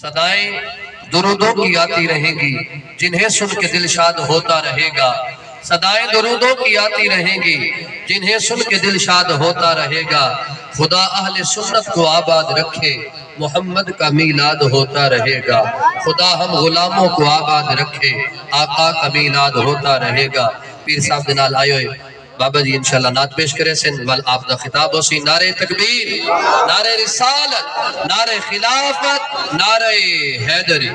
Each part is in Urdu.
صدائیں درودوں کی آتی رہیں گی جنہیں سن کے دل شاد ہوتا رہے گا۔ صدائیں درودوں کی آتی رہیں گی جنہیں سن کے دل شاد ہوتا رہے گا۔ خدا اہل سنت کو آباد رکھے، محمد کا میلاد ہوتا رہے گا۔ خدا ہم غلاموں کو آباد رکھے، آقا کا میلاد ہوتا رہے گا۔ پیر صاحب دنال آئے ہوئے بابا جی انشاءاللہ نعت پیش کرے سن وال آپ دا خطاب ہو سی نعرہ تکبیر، نعرہ رسالت، نعرہ خلافت، نعرہ حیدری۔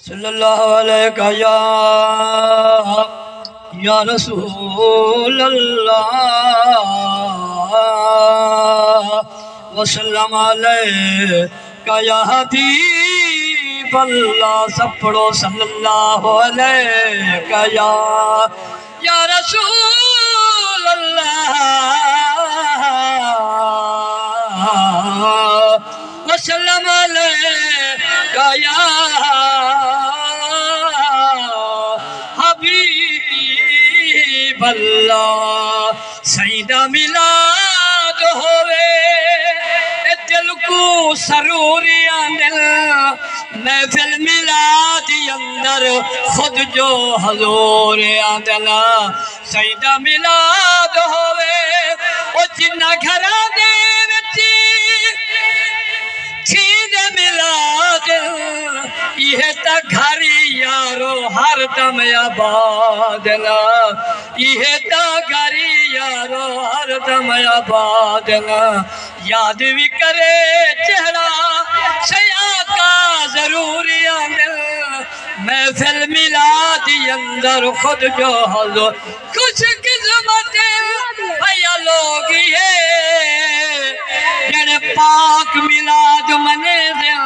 صلی اللہ علیہ یا رسول اللہ وسلم علیہ یا حبیب اللہ، سب پڑھو صلی اللہ علیہ یا رسول اللہ وسلم علیہ یا حبیب اللہ۔ سیدہ میلاد ہوئے دل کو سروریاں دل، محفل میلاد اندر خود جو حضور آدل۔ سیدہ میلاد ہوئے او جنہ گھرہ دے وچی چیز میلاد، یہ تا گھری یارو ہر دم آبادنا، یہ تا گھری یارو ہر دم آبادنا۔ یاد بھی کرے چہرہ سیاہ کا ضروری آدل، محفل میلاد اندر خود جو حضور۔ کچھ قسمت بھیا لوگ یہ جنہیں پاک میلاد منے دیں،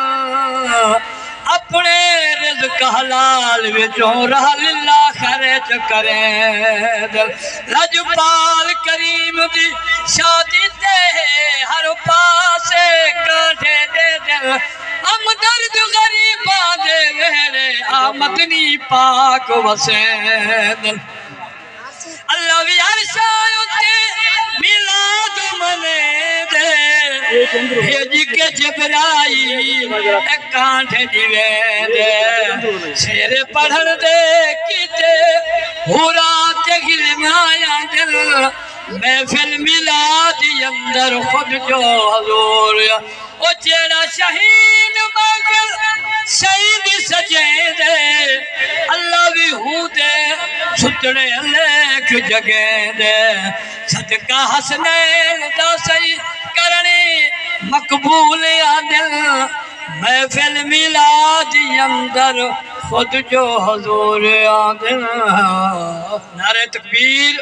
اپنے رزق حلال وچوں رحل اللہ خرچ کریں دل۔ لجپال کریم دی شادی تے ہر پاسے کانٹے دے دل، ہم درد غریباں دے ویڑے آمدنی پاک وسے دل۔ اللہ بھی عرشائے اتے میلاد منے دے، بھیج کے جبرائیل ایک کانٹے دیوے دے، شیر پڑھن دے کیتے ہورات گلم آیا دل، محفل میلاد اندر خود جو حضور۔ او جیڑا شہید محفل شہید سجے دے، اللہ بھی ہوں دے ستڑے لیک جگہ دے، صدقہ حسنین دا سی کرنی مقبول آدل، محفل میلاد اندر خود جو حضور آدل۔ نعرہ تکبیر۔